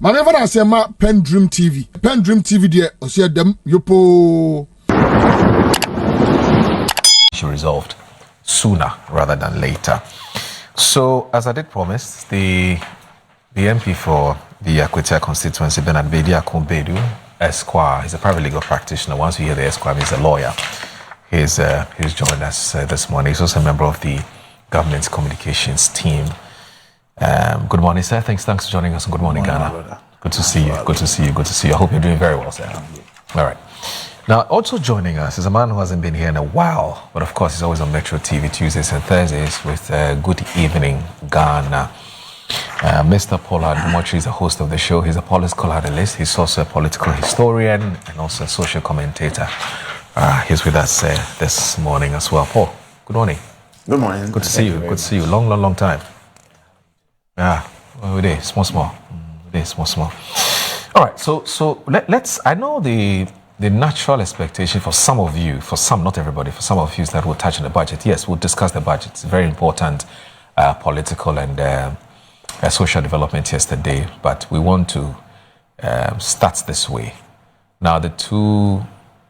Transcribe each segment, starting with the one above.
Manever I say ma PENDREAM TV. PENDREAM TV there, I see them yopo. She resolved sooner rather than later. So, as I did promise, the MP for the Adom-Otchere constituency, Bernard Akombedu, Esquire, he's a private legal practitioner. Once you hear the Esquire, he's a lawyer. He's joined us this morning. He's also a member of the government's communications team. Good morning, sir. Thanks for joining us. Good morning, Ghana. Brother. Good to see you. Good to see you. Good to see you. I hope you're doing very well, sir. All right. Now, also joining us is a man who hasn't been here in a while, but of course he's always on Metro TV Tuesdays and Thursdays with Good Evening Ghana. Mr. Paul Adom-Otchere is the host of the show. He's a political analyst. He's also a political historian and also a social commentator. He's with us this morning as well. Paul, good morning. Good morning. Good to see you. Good to see you. Long time. Yeah, we did small. All right. So let's. I know the natural expectation for some of you, for some, not everybody, for some of you is that we'll touch on the budget. Yes, we'll discuss the budget. It's very important political and social development yesterday, but we want to start this way. Now, the two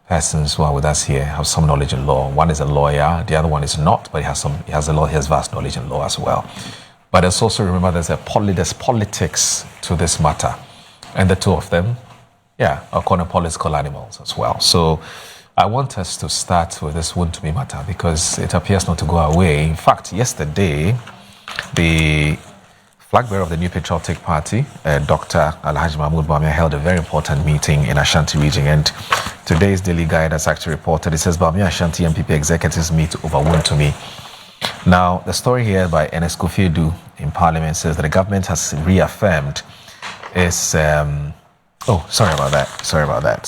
persons who are with us here have some knowledge in law. One is a lawyer, the other one is not, but he has vast knowledge in law as well. But let's also remember there's politics to this matter, and the two of them, are called political animals as well. So I want us to start with this Wontumi matter because it appears not to go away. In fact, yesterday, the flag bearer of the New Patriotic Party, Dr. Alhaji Mahmoud Bawumia, held a very important meeting in Ashanti region. And today's Daily Guide has actually reported, it says Bawumia Ashanti MPP executives meet over Wontumi. Now, the story here by Enes Kofi-Edu in Parliament says that the government has reaffirmed its... sorry about that.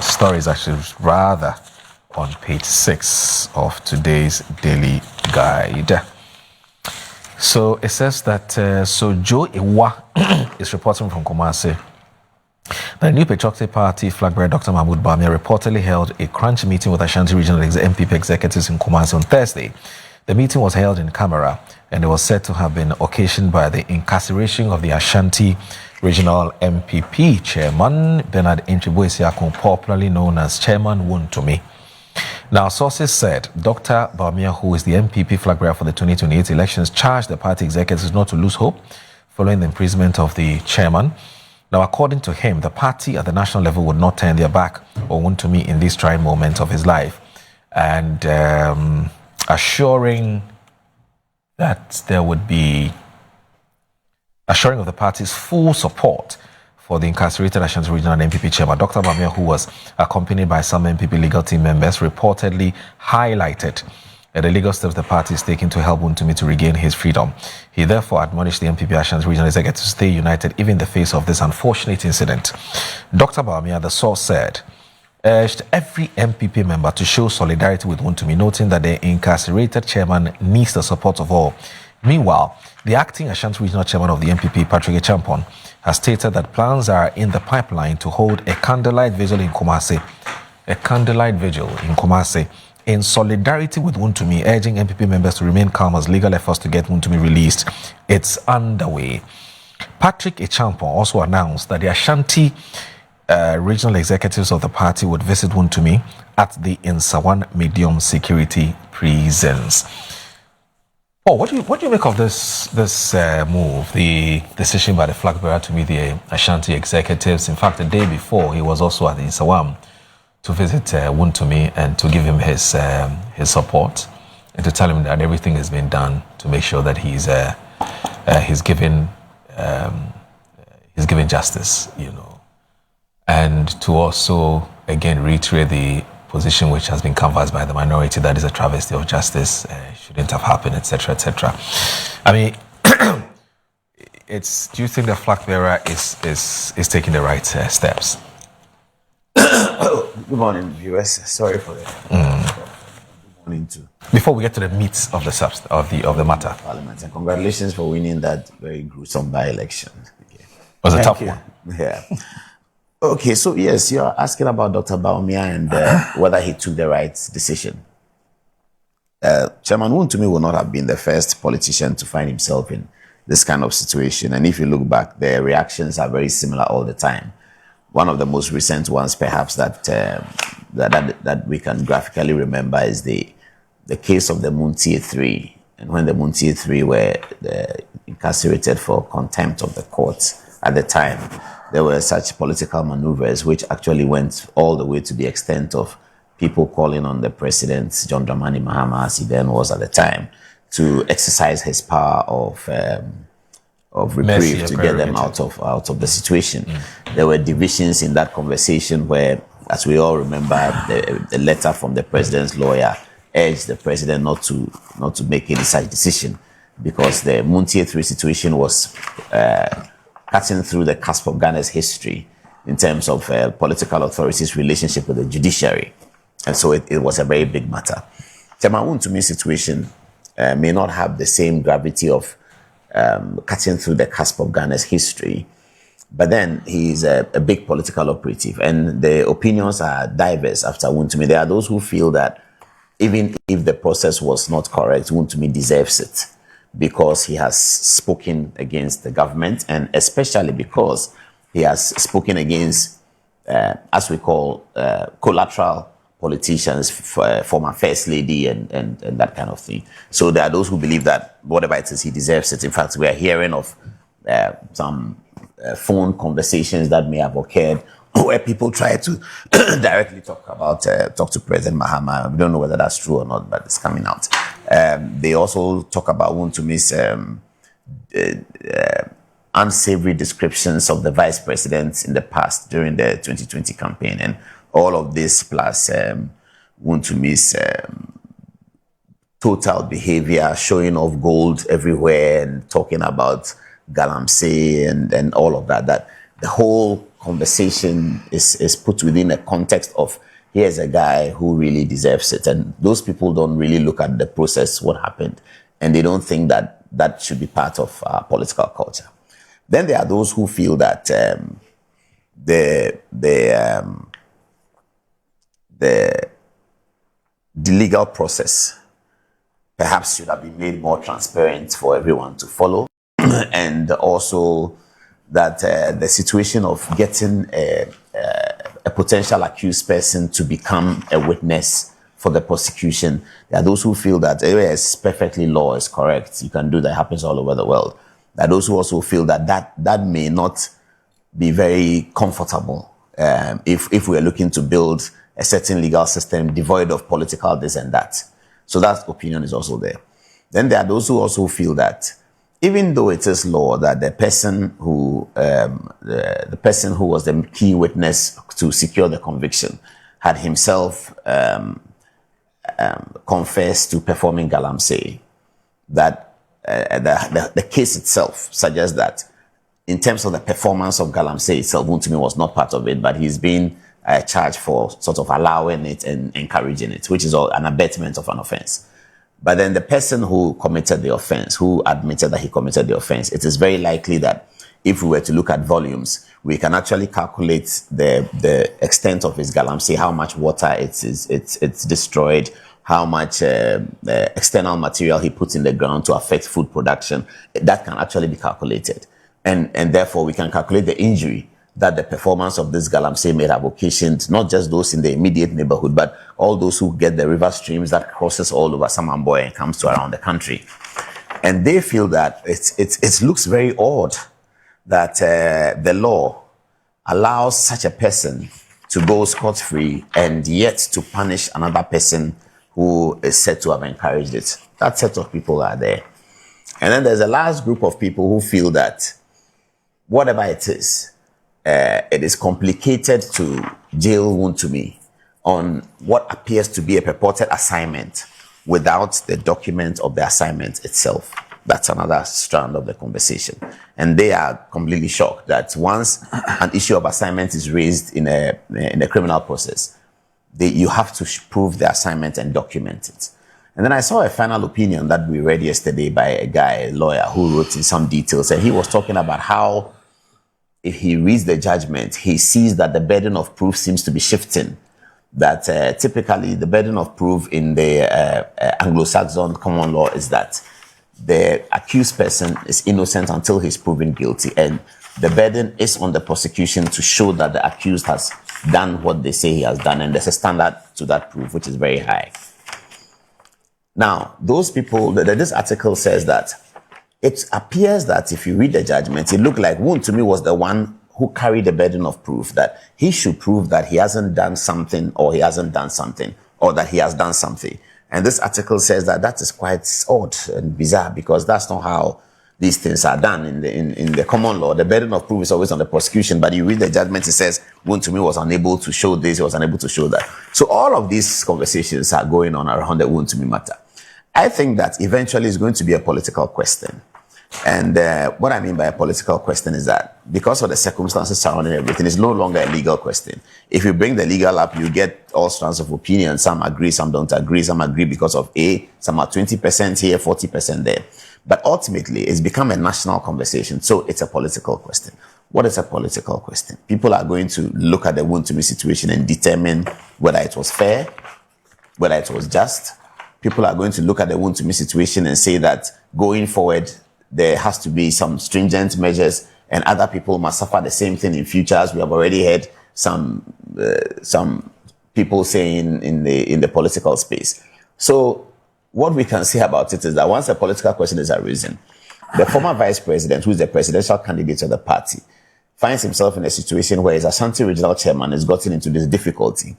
Story is actually rather on page 6 of today's Daily Guide. So it says that Joe Iwa is reporting from Kumasi. The New Patriotic Party flag bearer Dr. Mahmoud Bawumia reportedly held a crunch meeting with Ashanti Regional MPP executives in Kumasi on Thursday. The meeting was held in camera and it was said to have been occasioned by the incarceration of the Ashanti Regional MPP chairman Bernard Akombedu, popularly known as Chairman Wontumi. Now, sources said Dr. Bawumia, who is the MPP flag bearer for the 2028 elections, charged the party executives not to lose hope following the imprisonment of the chairman. Now, according to him, the party at the national level would not turn their back on Wontumi in this trying moment of his life, and assuring that there would be assuring of the party's full support for the incarcerated Ashanti Regional MPP chairman. Dr. Bawumia, who was accompanied by some MPP legal team members, reportedly highlighted the legal steps the party is taking to help Wontumi to regain his freedom. He therefore admonished the MPP Ashanti Regional Executive to stay united even in the face of this unfortunate incident. Dr. Bawumia, the source said, urged every MPP member to show solidarity with Wontumi, noting that the incarcerated chairman needs the support of all. Meanwhile, the acting Ashanti Regional Chairman of the MPP, Patrick Echampon, has stated that plans are in the pipeline to hold a candlelight vigil in Kumasi. In solidarity with Wontumi, urging MPP members to remain calm as legal efforts to get Wontumi released. It's underway. Patrick Echampon also announced that the Ashanti regional executives of the party would visit Wontumi at the Insawan medium security prisons. Oh, what do you make of this move, the decision by the flag bearer to meet the Ashanti executives? In fact, the day before, he was also at the Insawam to visit Wontumi and to give him his support and to tell him that everything has been done to make sure that he's given justice, and to also again reiterate the position which has been canvassed by the minority that is a travesty of justice, shouldn't have happened, etc., etc. I mean, do you think the flag bearer is taking the right steps? Good morning, viewers. Sorry for that. Good morning too. Before we get to the meat of the matter, Parliament, and congratulations for winning that very gruesome by-election. It was a tough one. Yeah. Okay, so yes, you are asking about Dr. Bawumia and whether he took the right decision. Chairman Wontumi will not have been the first politician to find himself in this kind of situation. And if you look back, the reactions are very similar all the time. One of the most recent ones, perhaps, that we can graphically remember is the case of the Muntie 3. And when the Muntie 3 were incarcerated for contempt of the courts at the time, there were such political maneuvers which actually went all the way to the extent of people calling on the president, John Dramani Mahama, as he then was at the time, to exercise his power of reprieve to get them out of the situation. There were divisions in that conversation where, as we all remember, the letter from the president's lawyer urged the president not to make any such decision, because the Muntie 3 situation was cutting through the cusp of Ghana's history in terms of political authorities' relationship with the judiciary. And so it was a very big matter. The Wontumi situation may not have the same gravity of cutting through the cusp of Ghana's history, but then he's a big political operative, and the opinions are diverse after Wontumi. There are those who feel that even if the process was not correct, Wontumi deserves it because he has spoken against the government, and especially because he has spoken against, as we call, collateral politicians, former first lady and that kind of thing. So there are those who believe that whatever it is, he deserves it. In fact, we are hearing of some phone conversations that may have occurred where people try to directly talk to President Mahama. We don't know whether that's true or not, but it's coming out. They also talk about Wontumi's unsavory descriptions of the vice president in the past during the 2020 campaign, and all of this plus Wontumi's total behavior, showing off gold everywhere and talking about galamsey and all of that, that the whole conversation is put within a context of, here's a guy who really deserves it. And those people don't really look at the process, what happened, and they don't think that that should be part of our political culture. Then there are those who feel that the legal process perhaps should have been made more transparent for everyone to follow, and also that the situation of getting a potential accused person to become a witness for the prosecution, there are those who feel that yes, perfectly law is correct, you can do that, happens all over the world. There are those who also feel that may not be very comfortable if we're looking to build a certain legal system devoid of political this and that. So that opinion is also there. Then there are those who also feel that even though it is law that the person who was the key witness to secure the conviction had himself confessed to performing galamsey, that the case itself suggests that in terms of the performance of galamsey itself, Wontumi was not part of it, but he's been charged for sort of allowing it and encouraging it, which is all an abetment of an offense. But then the person who committed the offense, who admitted that he committed the offense, it is very likely that if we were to look at volumes, we can actually calculate the extent of his galamsey, how much water it's destroyed, how much external material he puts in the ground to affect food production. That can actually be calculated. And therefore, we can calculate the injury that the performance of this galamsey may have occasioned, not just those in the immediate neighborhood, but all those who get the river streams that crosses all over Samamboy and comes to around the country. And they feel that it looks very odd that the law allows such a person to go scot-free and yet to punish another person who is said to have encouraged it. That set of people are there. And then there's a last group of people who feel that whatever it is complicated to jail Wontumi on what appears to be a purported assignment without the document of the assignment itself. That's another strand of the conversation. And they are completely shocked that once an issue of assignment is raised in a criminal process, you have to prove the assignment and document it. And then I saw a final opinion that we read yesterday by a lawyer, who wrote in some details, and he was talking about how if he reads the judgment, he sees that the burden of proof seems to be shifting. That typically the burden of proof in the Anglo-Saxon common law is that the accused person is innocent until he's proven guilty. And the burden is on the prosecution to show that the accused has done what they say he has done. And there's a standard to that proof, which is very high. Now, those people, this article says that it appears that if you read the judgment, it looked like Wontumi was the one who carried the burden of proof, that he should prove that he hasn't done something, or he hasn't done something, or that he has done something. And this article says that that is quite odd and bizarre, because that's not how these things are done in the common law. The burden of proof is always on the prosecution, but you read the judgment, it says Wontumi was unable to show this, he was unable to show that. So all of these conversations are going on around the Wontumi matter. I think that eventually it's going to be a political question. And what I mean by a political question is that because of the circumstances surrounding everything, it's no longer a legal question. If you bring the legal up, you get all strands of opinion. Some agree, some don't agree. Some agree because of A, some are 20% here, 40% there. But ultimately, it's become a national conversation. So it's a political question. What is a political question? People are going to look at the Wontumi situation and determine whether it was fair, whether it was just. People are going to look at the Wontumi situation and say that going forward, there has to be some stringent measures, and other people must suffer the same thing in future, as we have already heard some people saying in the political space. So what we can say about it is that once a political question is arisen, the former vice president, who is the presidential candidate of the party, finds himself in a situation where his Ashanti regional chairman has gotten into this difficulty.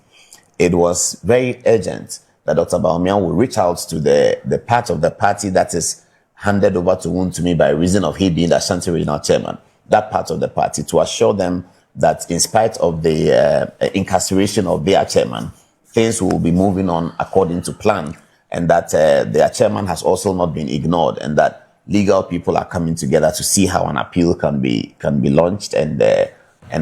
It was very urgent that Dr. Bawumia will reach out to the part of the party that is handed over to Wontumi by reason of he being the Ashanti regional chairman, that part of the party, to assure them that in spite of the incarceration of their chairman, things will be moving on according to plan, and that their chairman has also not been ignored, and that legal people are coming together to see how an appeal can be launched, and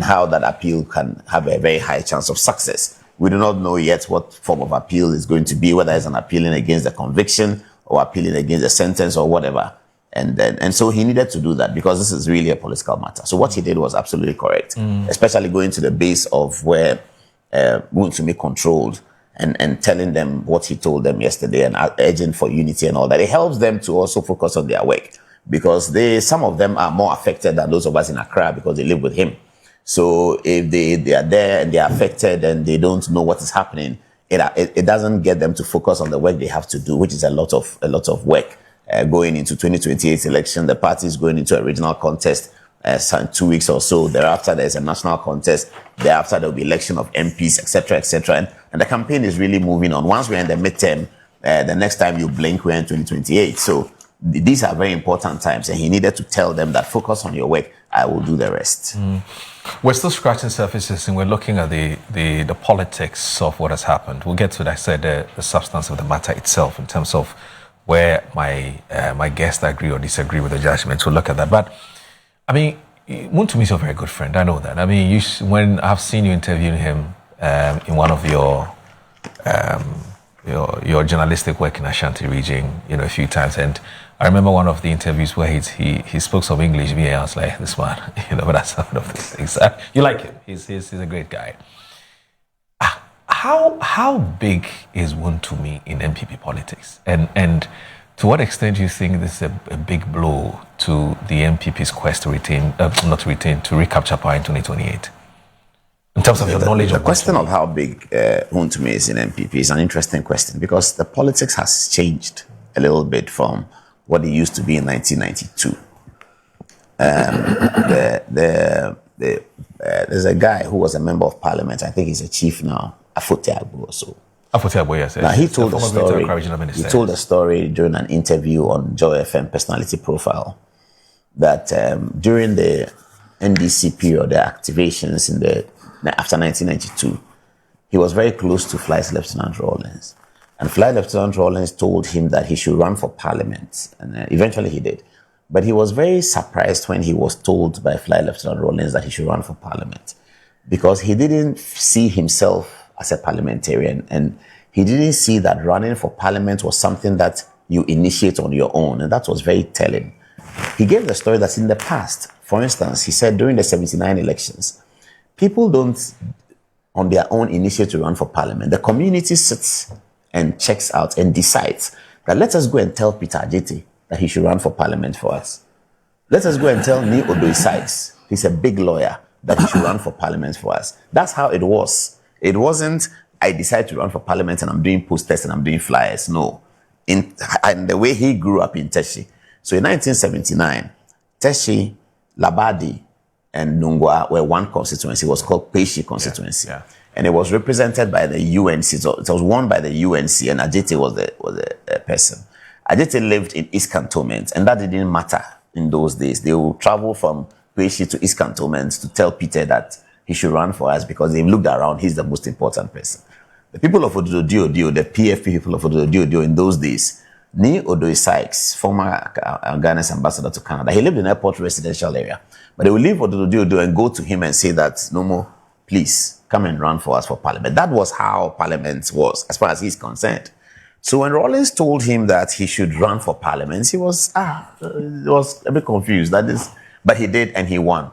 how that appeal can have a very high chance of success. We do not know yet what form of appeal is going to be, whether it's an appealing against the conviction or appealing against the sentence or whatever. And so he needed to do that because this is really a political matter. So what he did was absolutely correct, especially going to the base of where Wontumi controlled and telling them what he told them yesterday and urging for unity and all that. It helps them to also focus on their work, because some of them are more affected than those of us in Accra because they live with him. So if they are there and they are affected and they don't know what is happening, it doesn't get them to focus on the work they have to do, which is a lot of work. Going into 2028 election, the party is going into a regional contest 2 weeks or so. Thereafter, there's a national contest. Thereafter, there will be election of MPs, etc., etc. And the campaign is really moving on. Once we're in the midterm, the next time you blink, we're in 2028. So these are very important times, and he needed to tell them that focus on your work. I will do the rest. We're still scratching surfaces, and we're looking at the politics of what has happened. We'll get to, like I said, the substance of the matter itself in terms of where my guests agree or disagree with the judgment. We'll look at that. But, I mean, Wontumi is a very good friend. I know that. I mean, when I've seen you interviewing him in one of your journalistic work in Ashanti region, a few times, and I remember one of the interviews where he spoke some English. Me, I was like, this man, but that's one of these things. You like him? He's a great guy. How big is Wontumi in NPP politics, and to what extent do you think this is a big blow to the NPP's quest to recapture power in 2028? In terms of your knowledge of the question of how big Wontumi is in NPP is an interesting question, because the politics has changed a little bit from what it used to be in 1992. There's a guy who was a member of parliament. I think he's a chief now, Afo-Teagbo or so. Afo-Teagbo, yes. Now he told the story. He told a story during an interview on Joy FM Personality Profile that during the NDC period, the activations after 1992, he was very close to Flight Lieutenant Rawlings. And Flight Lieutenant Rawlings told him that he should run for parliament. And eventually he did. But he was very surprised when he was told by Flight Lieutenant Rawlings that he should run for parliament, because he didn't see himself as a parliamentarian. And he didn't see that running for parliament was something that you initiate on your own. And that was very telling. He gave the story that in the past, for instance, he said during the 79 elections, people don't on their own initiate to run for parliament. The community sits and checks out and decides that let us go and tell Peter Adjete that he should run for parliament for us. Let us go and tell Ni Odoy-Sykes, he's a big lawyer, that he should run for parliament for us. That's how it was. It wasn't, I decided to run for parliament and I'm doing posters and I'm doing flyers. No. And the way he grew up in Teshi. So in 1979, Teshi, Labadi, and Nungwa were one constituency. It was called Peshi constituency. Yeah. And it was represented by the UNC. So it was won by the UNC, and Ajete was the person. Ajete lived in East Cantonment, and that didn't matter in those days. They would travel from Peshi to East Cantonment to tell Peter that he should run for us because they looked around, he's the most important person. The people of Ododo-Dio, the PFP people of Ododo-Dio in those days, Ni Odoy-Sykes, former Ghana's ambassador to Canada, he lived in an airport residential area. But they would leave Ododo-Dio and go to him and say that, no more, please, come and run for us for parliament. That was how parliament was, as far as he's concerned. So when Rawlings told him that he should run for parliament, he was a bit confused. But he did, and he won.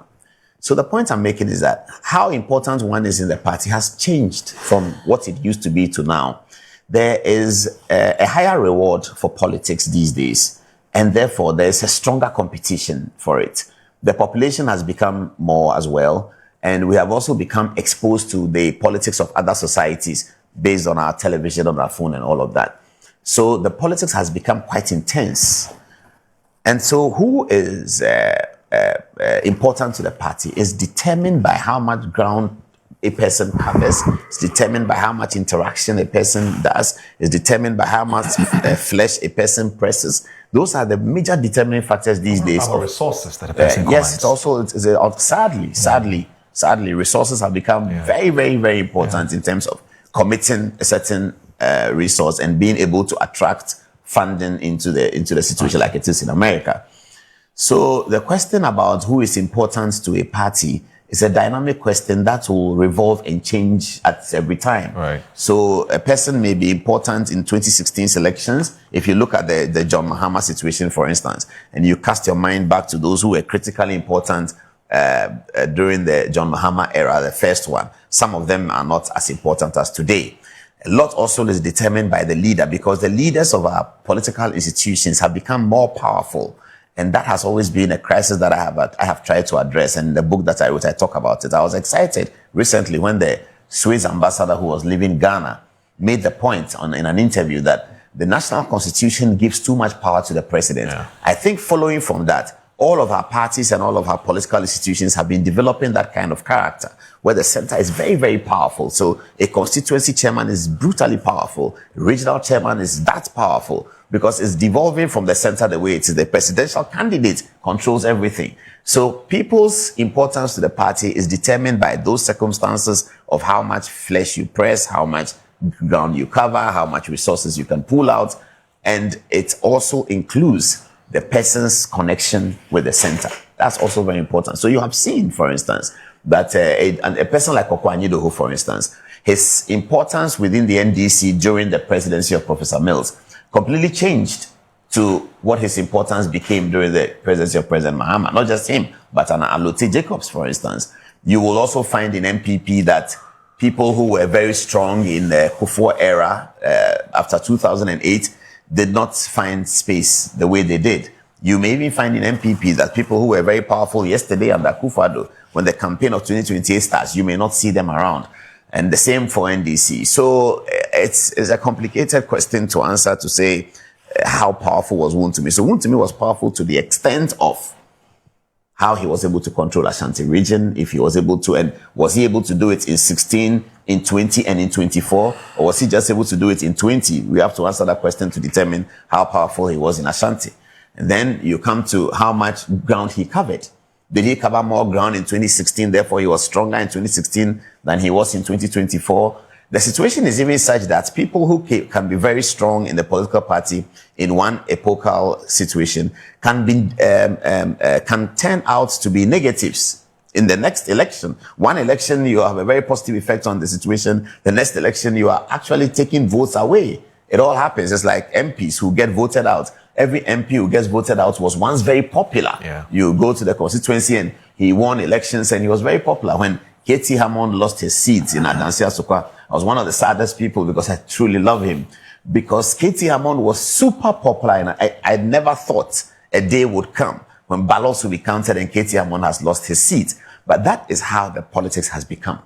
So the point I'm making is that how important one is in the party has changed from what it used to be to now. There is a higher reward for politics these days, and therefore there's a stronger competition for it. The population has become more as well, and we have also become exposed to the politics of other societies based on our television, on our phone, and all of that. So the politics has become quite intense. And so who is important to the party is determined by how much ground a person covers. It's determined by how much interaction a person does. It's determined by how much flesh a person presses. Those are the major determining factors these days. Of resources that a person yes, it's also sadly, resources have become very, very, very important in terms of committing a certain resource and being able to attract funding into the situation like it is in America. So the question about who is important to a party is a dynamic question that will revolve and change at every time. Right. So a person may be important in 2016 elections. If you look at the John Mahama situation, for instance, and you cast your mind back to those who were critically important during the John Mahama era, the first one, some of them are not as important as today. A lot also is determined by the leader, because the leaders of our political institutions have become more powerful. And that has always been a crisis that I have tried to address. And the book that I wrote, I talk about it. I was excited recently when the Swiss ambassador who was leaving Ghana made the point in an interview that the national constitution gives too much power to the president. Yeah. I think following from that, all of our parties and all of our political institutions have been developing that kind of character, where the center is very, very powerful. So a constituency chairman is brutally powerful. A regional chairman is that powerful, because it's devolving from the center the way it is. The presidential candidate controls everything. So people's importance to the party is determined by those circumstances of how much flesh you press, how much ground you cover, how much resources you can pull out. And it also includes the person's connection with the center. That's also very important. So you have seen, for instance, that a person like Okwanyidoho, for instance, his importance within the NDC during the presidency of Professor Mills completely changed to what his importance became during the presidency of President Mahama. Not just him, but Alote Jacobs, for instance. You will also find in MPP that people who were very strong in the Kufuor era after 2008 did not find space the way they did. You may even find in MPP that people who were very powerful yesterday under Akufo-Addo, when the campaign of 2028 starts, you may not see them around. And the same for NDC. So it's a complicated question to answer, to say how powerful was Wontumi. So Wontumi was powerful to the extent of how he was able to control Ashanti region, if he was able to, and was he able to do it in 16, in 20, and in 24, or was he just able to do it in 20? We have to answer that question to determine how powerful he was in Ashanti. And then you come to how much ground he covered. Did he cover more ground in 2016, therefore he was stronger in 2016 than he was in 2024? The situation is even such that people who can be very strong in the political party in one epochal situation can turn out to be negatives in the next election. One election, you have a very positive effect on the situation. The next election, you are actually taking votes away. It all happens. It's like MPs who get voted out. Every MP who gets voted out was once very popular. Yeah. You go to the constituency and he won elections and he was very popular. When K.T. Hammond lost his seat in Adansi Asokwa, I was one of the saddest people because I truly love him. because Katie Hammond was super popular, and I never thought a day would come when ballots will be counted and Katie Hammond has lost his seat. But that is how the politics has become.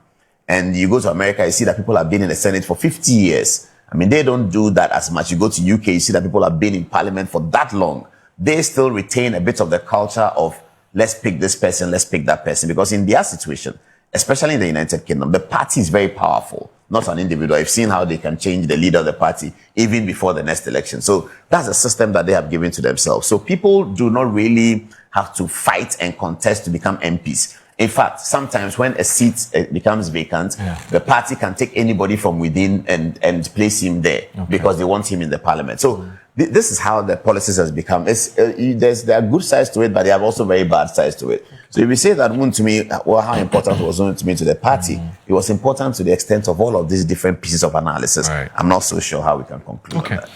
And you go to America, you see that people have been in the Senate for 50 years. I mean, they don't do that as much. You go to UK, you see that people have been in Parliament for that long. They still retain a bit of the culture of let's pick this person, let's pick that person. Because in their situation, especially in the United Kingdom, the party is very powerful, not an individual. I've seen how they can change the leader of the party even before the next election. So that's a system that they have given to themselves. So people do not really have to fight and contest to become MPs. In fact, sometimes when a seat becomes vacant, the party can take anybody from within and place him there because they want him in the parliament. So this is how the policies has become. There are good sides to it, but there are also very bad sides to it. So if we say that Wontumi, well, how important was Wontumi to the party? It was important to the extent of all of these different pieces of analysis. Right. I'm not so sure how we can conclude on that.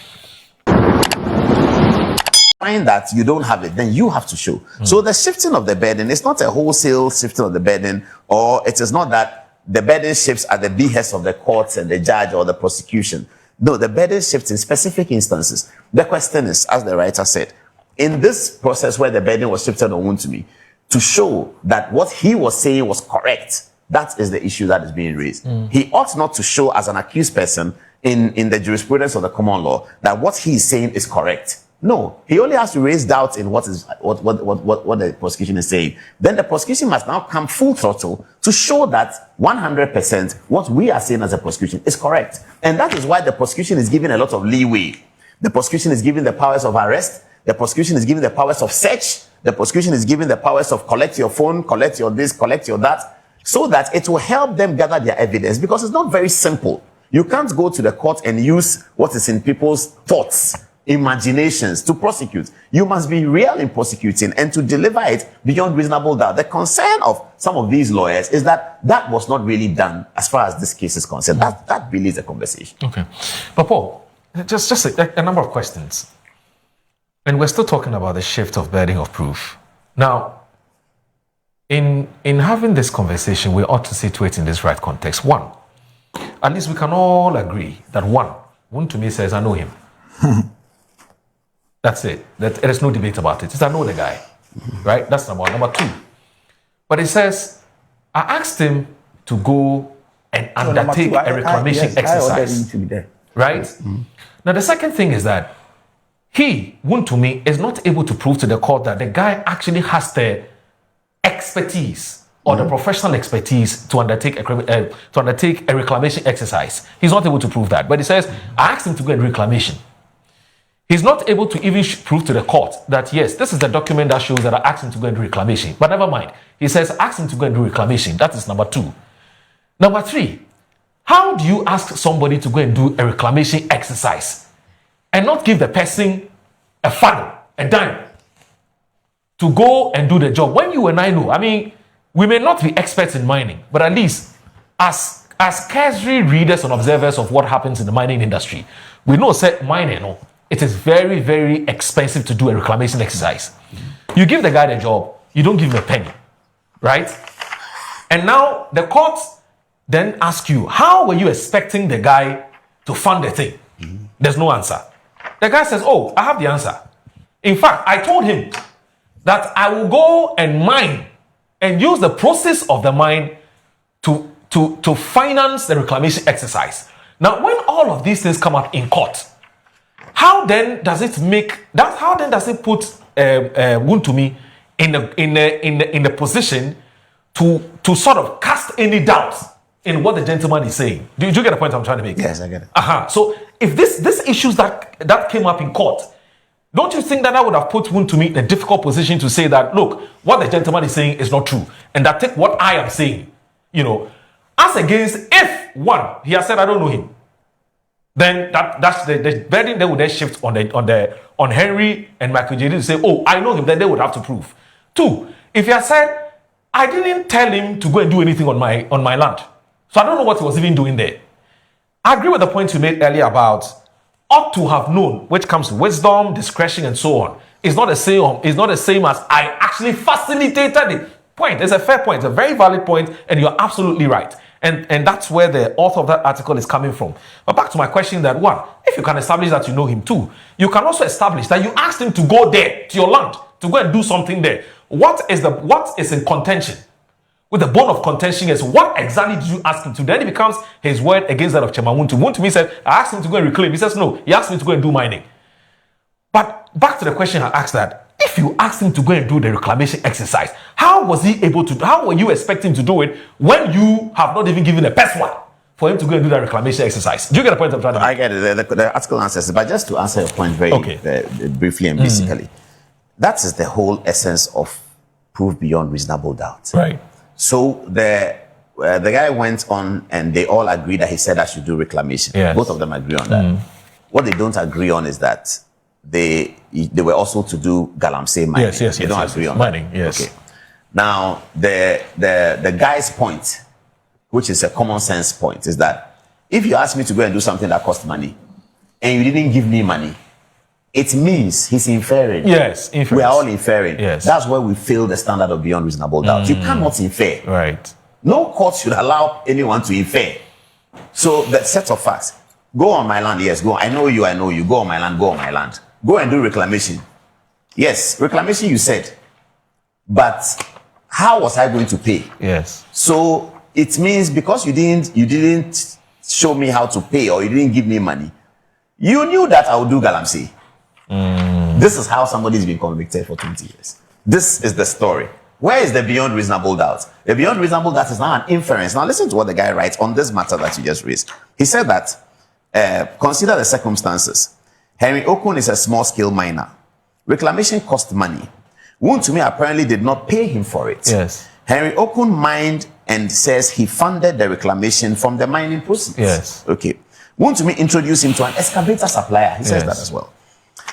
Find that you don't have it, then you have to show. So the shifting of the burden is not a wholesale shifting of the burden, or it is not that the burden shifts at the behest of the courts and the judge or the prosecution. No, the burden shifts in specific instances. The question is, as the writer said, in this process where the burden was shifted on Wontumi, to show that what he was saying was correct, that is the issue that is being raised. He ought not to show as an accused person in the jurisprudence of the common law that what he is saying is correct. No, he only has to raise doubts in what the prosecution is saying. Then the prosecution must now come full throttle to show that 100% what we are saying as a prosecution is correct. And that is why the prosecution is given a lot of leeway. The prosecution is given the powers of arrest. The prosecution is given the powers of search. The prosecution is given the powers of collect your phone, collect your this, collect your that, so that it will help them gather their evidence, because it's not very simple. You can't go to the court and use what is in people's thoughts, imaginations to prosecute. You must be real in prosecuting and to deliver it beyond reasonable doubt. The concern of some of these lawyers is that that was not really done as far as this case is concerned. That really is a conversation. Okay. But Paul, just a number of questions. And we're still talking about the shift of burden of proof. Now, in having this conversation, we ought to situate in this right context. One, at least we can all agree that Wontumi says, I know him. That's it. There's no debate about it. It's I know the guy, right? That's number one. Number two, but it says, I asked him to go and undertake a reclamation exercise, right? Now, the second thing is that Wontumi, is not able to prove to the court that the guy actually has the expertise or the professional expertise to undertake a reclamation exercise. He's not able to prove that. But he says, I asked him to go and reclamation. He's not able to even prove to the court that, yes, this is the document that shows that I asked him to go and do reclamation. But never mind. He says, ask him to go and do reclamation. That is number two. Number three, how do you ask somebody to go and do a reclamation exercise and not give the person a funnel, a dime, to go and do the job? When you and I know, I mean, we may not be experts in mining, but at least as casual readers and observers of what happens in the mining industry, we know that mining, it is very, very expensive to do a reclamation exercise. You give the guy the job, you don't give him a penny, right? And now the courts then ask you, how were you expecting the guy to fund the thing? There's no answer. The guy says, oh, I have the answer. In fact, I told him that I will go and mine and use the process of the mine to finance the reclamation exercise. Now, when all of these things come up in court, how then does it put Wontumi in a position to sort of cast any doubt in what the gentleman is saying? Do you get the point I'm trying to make? Yes, I get it. So if these issues that came up in court, don't you think that would have put Wontumi in a difficult position to say that, look, what the gentleman is saying is not true, and that take what I am saying, as against if he has said I don't know him, then that's the burden they would then shift on Henry and Michael J.D. to say, oh, I know him, then they would have to prove. Two, if he has said, I didn't tell him to go and do anything on my land, so I don't know what he was even doing there. I agree with the point you made earlier about ought to have known, which comes to wisdom, discretion, and so on. It's not the same as I actually facilitated it. Point. It's a fair point. It's a very valid point, and you're absolutely right. And that's where the author of that article is coming from. But back to my question that one, if you can establish that you know him too, you can also establish that you asked him to go there, to your land, to go and do something there. What is in contention? With the bone of contention is what exactly did you ask him to? Then it becomes his word against that of Chairman Wontumi. Wontumi said, I asked him to go and reclaim. He says, no, he asked me to go and do mining. But back to the question I asked that, if you asked him to go and do the reclamation exercise, how was he able to, how were you expecting him to do it when you have not even given a one for him to go and do that reclamation exercise? Do you get the point I'm trying to make? I get it. The article answers it. But just to answer your point very briefly and basically, that is the whole essence of proof beyond reasonable doubt. Right. So the guy went on and they all agreed that he said I should do reclamation. Yes. Both of them agree on that. What they don't agree on is that they were also to do galamsey mining. They don't agree on mining. That. Yes. Okay. Now the guy's point, which is a common sense point, is that if you ask me to go and do something that costs money and you didn't give me money, it means he's inferring. Yes, inference. We are all inferring. Yes. That's where we fail the standard of beyond reasonable doubt. You cannot infer. Right. No court should allow anyone to infer. So the set of facts. Go on my land. Yes, go. I know you. Go on my land. Go on my land. Go and do reclamation. Yes, reclamation you said. But how was I going to pay? Yes. So it means because you didn't show me how to pay or you didn't give me money, you knew that I would do galamsey. This is how somebody's been convicted for 20 years. This is the story. Where is the beyond reasonable doubt? The beyond reasonable doubt is now an inference. Now listen to what the guy writes on this matter that you just raised. He said that, consider the circumstances. Henry Okun is a small-scale miner. Reclamation cost money. Wontumi apparently did not pay him for it. Yes. Henry Okun mined and says he funded the reclamation from the mining proceeds. Yes. Okay. Wontumi introduced him to an excavator supplier. He says that as well.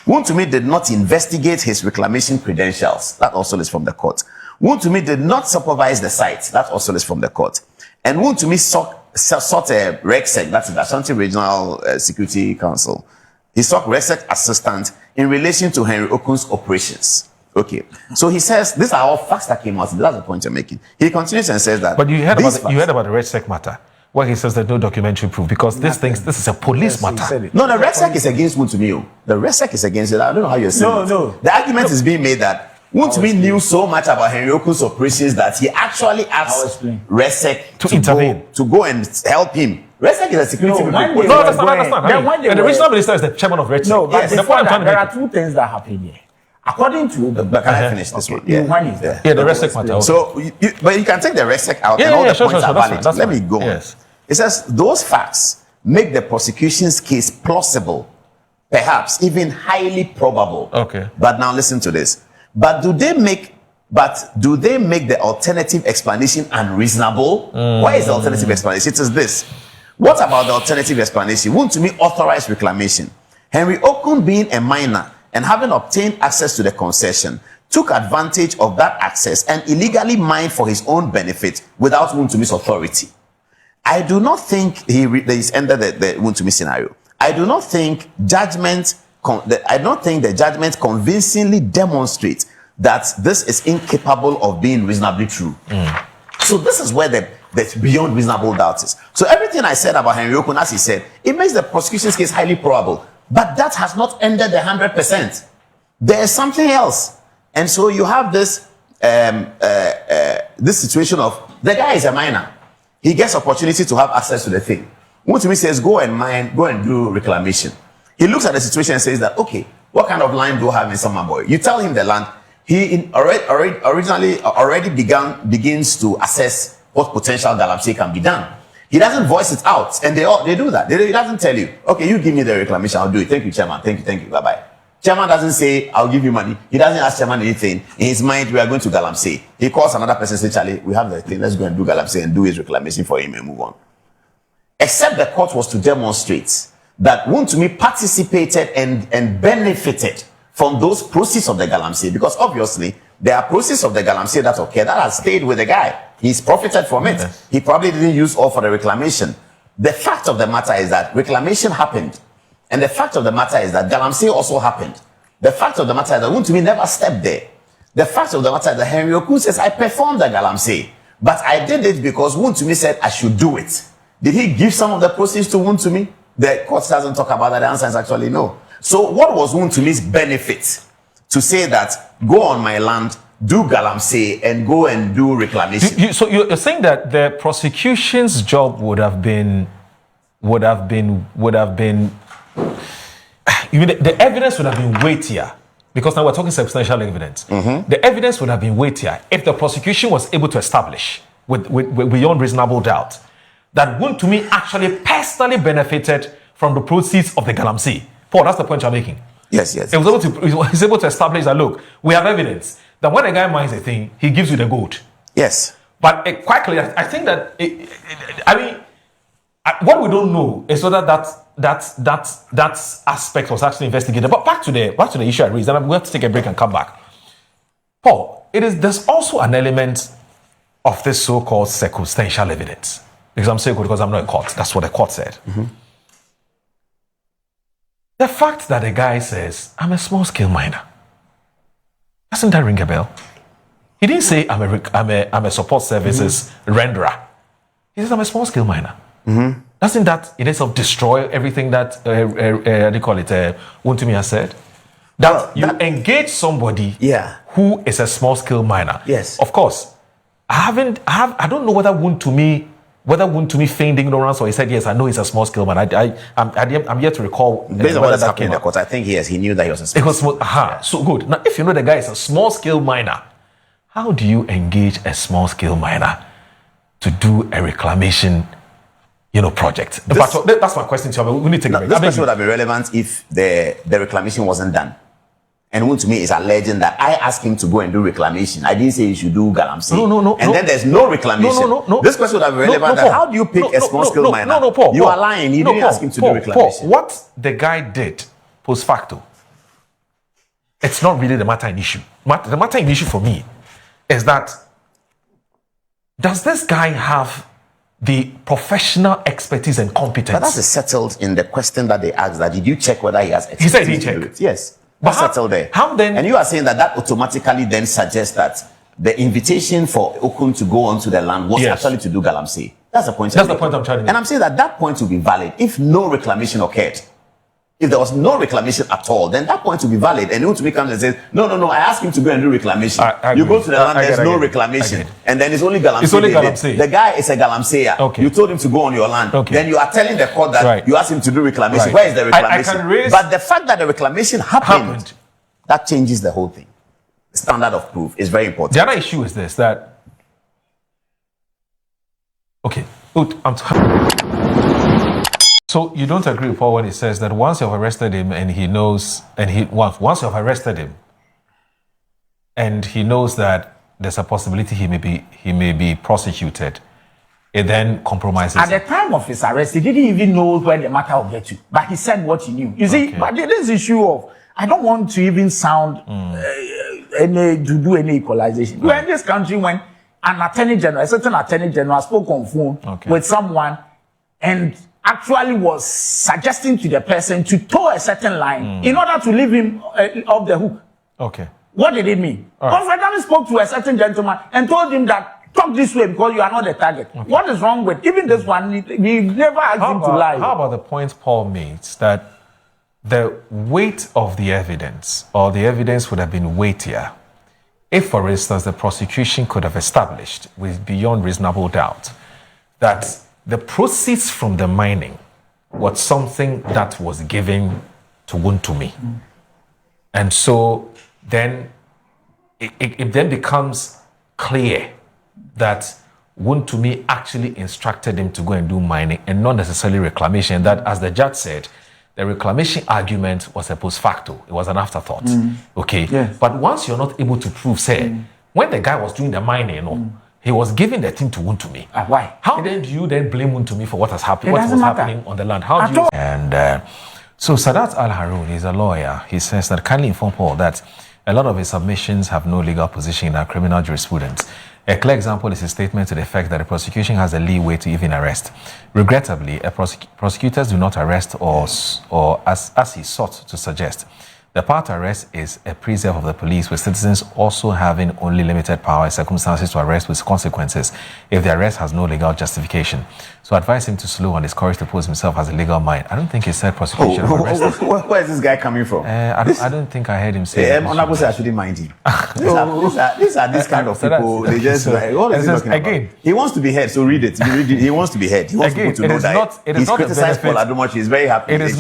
Wontumi did not investigate his reclamation credentials. That also is from the court. Wontumi did not supervise the site. That also is from the court. And Wontumi sought a RECSEC, that's the Ashanti Regional Security Council. He sought RECSEC assistant in relation to Henry Okun's operations. Okay. So he says, these are all facts that came out. That's the point you're making. He continues and says that. But you heard about the RECSEC matter, where he says there's no documentary proof because this is a police matter. No, the RECSEC is against Wontumi. The RECSEC is against it. I don't know how you're saying it. No. The argument is being made that Wontumi knew so much about Henry Okun's operations that he actually asked RECSEC to intervene, to go and help him. RECSEC is a security No, understand. And the regional minister is the chairman of RECSEC. No, but yes. there are two things that happen here. According to but can I finish this one? Yeah. One is there. Yeah, the RECSEC matter. Okay. So, but you can take the RECSEC out and all the points are valid. Let me go on. Yes. It says those facts make the prosecution's case plausible, perhaps even highly probable. Okay. But now listen to this. But do they make the alternative explanation unreasonable? Why is the alternative explanation? It is this. What about the alternative explanation? Wontumi authorized reclamation. Henry Okun, being a minor and having obtained access to the concession, took advantage of that access and illegally mined for his own benefit without Wontumi's authority. I do not think he's ended the Wontumi scenario. I do not think the judgment convincingly demonstrates that this is incapable of being reasonably true. So this is where the beyond reasonable doubt is. So everything I said about Henry Okun, as he said, it makes the prosecution's case highly probable. But that has not ended the 100%. There is something else. And so you have this this situation of the guy is a miner. He gets opportunity to have access to the thing. Wontumi says, go and mine, go and do reclamation. He looks at the situation and says that, okay, what kind of land do I have in Samaboy? You tell him the land. He already begins to assess what potential galamsey can be done. He doesn't voice it out, and they do that. He doesn't tell you, okay, you give me the reclamation, I'll do it. Thank you, Chairman. Thank you, bye-bye. Chairman doesn't say, I'll give you money. He doesn't ask Chairman anything. In his mind, we are going to galamsey. He calls another person and says, Charlie, we have the thing. Let's go and do galamsey and do his reclamation for him and move on. Except the court was to demonstrate that Wontumi participated and benefited from those proceeds of the galamsey, because obviously there are proceeds of the galamsey that occurred that has stayed with the guy. He's profited from it. Yes. He probably didn't use all for the reclamation. The fact of the matter is that reclamation happened. And the fact of the matter is that galamsey also happened. The fact of the matter is that Wontumi never stepped there. The fact of the matter is that Henry Okun says, I performed the galamsey. But I did it because Wontumi said I should do it. Did he give some of the proceeds to Wontumi? The court doesn't talk about that. The answer is actually no. So what was Wontumi's benefit to say that go on my land, do galamsey, and go and do reclamation? So you're saying that the prosecution's job would have been, you mean the evidence would have been weightier, because now we're talking substantial evidence. The evidence would have been weightier if the prosecution was able to establish with beyond reasonable doubt that Wontumi actually personally benefited from the proceeds of the galamsey. Paul, that's the point you're making. Yes. He was able to establish that, look, we have evidence that when a guy mines a thing, he gives you the gold. Yes. But quite clearly, I think that, what we don't know is whether that aspect was actually investigated. But back to the issue I raised, and we have to take a break and come back. Paul, there's also an element of this so-called circumstantial evidence. Because I'm saying because I'm not a court. That's what the court said. The fact that the guy says, I'm a small-scale miner, doesn't that ring a bell? He didn't say I'm a support services renderer. He says I'm a small-scale miner. Doesn't that in itself destroy everything that Wontumi has said? That you engage somebody who is a small-scale miner. Yes. Of course. I don't know whether Wontumi feigned ignorance or he said, yes, I know he's a small-scale man. I'm yet to recall. Based on what's happening in the court, I think he knew that he was a small-scale miner. So good. Now, if you know the guy is a small-scale miner, how do you engage a small-scale miner to do a reclamation, project? That's my question to you. We need to take a break. This question would have been relevant if the reclamation wasn't done. And Wontumi is alleging that I asked him to go and do reclamation. I didn't say he should do galamsey. No. And then there's no reclamation. No. This question would have been relevant. How do you pick a small-scale miner? No, Paul. You are lying. You didn't ask him to do reclamation. Paul, what the guy did post facto, it's not really the matter in issue. The matter in issue for me is that, does this guy have the professional expertise and competence? But that is settled in the question that they asked. That did you check whether he has expertise? He said he checked. Yes. But That's settled there. How then? And you are saying that automatically then suggests that the invitation for Okun to go onto the land was actually to do galamsey. That's the point. That's the point I'm trying to make. And I'm saying that point will be valid if no reclamation occurred. If there was no reclamation at all, then that point will be valid. And Wontumi comes and says, no, I asked him to go and do reclamation. You go to the land, there's no reclamation. And then it's only galamsey. It's only galamsey. The guy is a galamseyer. Okay. You told him to go on your land. Okay. Then you are telling the court that you asked him to do reclamation. Right. Where is the reclamation? But the fact that the reclamation happened, that changes the whole thing. The standard of proof is very important. The other issue is this, that... Okay. So you don't agree with Paul when he says that once you've arrested him and he knows, once you've arrested him and he knows that there's a possibility he may be prosecuted, it then compromises. At the time of his arrest, he didn't even know where the matter would get to, but he said what he knew. You see, but this issue of, I don't want to even sound to do any equalization. We're in this country when an attorney general, a certain attorney general, spoke on phone with someone and actually was suggesting to the person to toe a certain line in order to leave him off the hook. Okay. What did it mean? Confederate spoke to a certain gentleman and told him that talk this way because you are not the target. Okay. What is wrong with even this one? We never asked him to lie. How about the point Paul made that the weight of the evidence, or the evidence would have been weightier if, for instance, the prosecution could have established with beyond reasonable doubt that the proceeds from the mining was something that was given to Wontumi. And so then it then becomes clear that Wontumi actually instructed him to go and do mining and not necessarily reclamation. That, as the judge said, the reclamation argument was a post facto. It was an afterthought. Okay? Yes. But once you're not able to prove, say, when the guy was doing the mining, he was giving the thing to Wontumi. Why? How then do you then blame Wontumi for what has happened? What was happening on the land? How do you? And so Sadat Al Haroun is a lawyer. He says that kindly inform Paul that a lot of his submissions have no legal position in our criminal jurisprudence. A clear example is his statement to the effect that the prosecution has a leeway to even arrest. Regrettably, prosecutors do not arrest or as he sought to suggest, The power to arrest is a preserve of the police, with citizens also having only limited power and circumstances to arrest with consequences if the arrest has no legal justification. So advise him to slow and discourage to pose himself as a legal mind. I don't think he said prosecution of arrest. Where is this guy coming from? I don't think I heard him say Honorable say I shouldn't mind him. These are this kind of people. They just like, what is he talking again, about? He wants to be heard, so read it. He wants to be heard. He wants people to know that he's criticized Paul Adom-Otchere. He's very happy. It is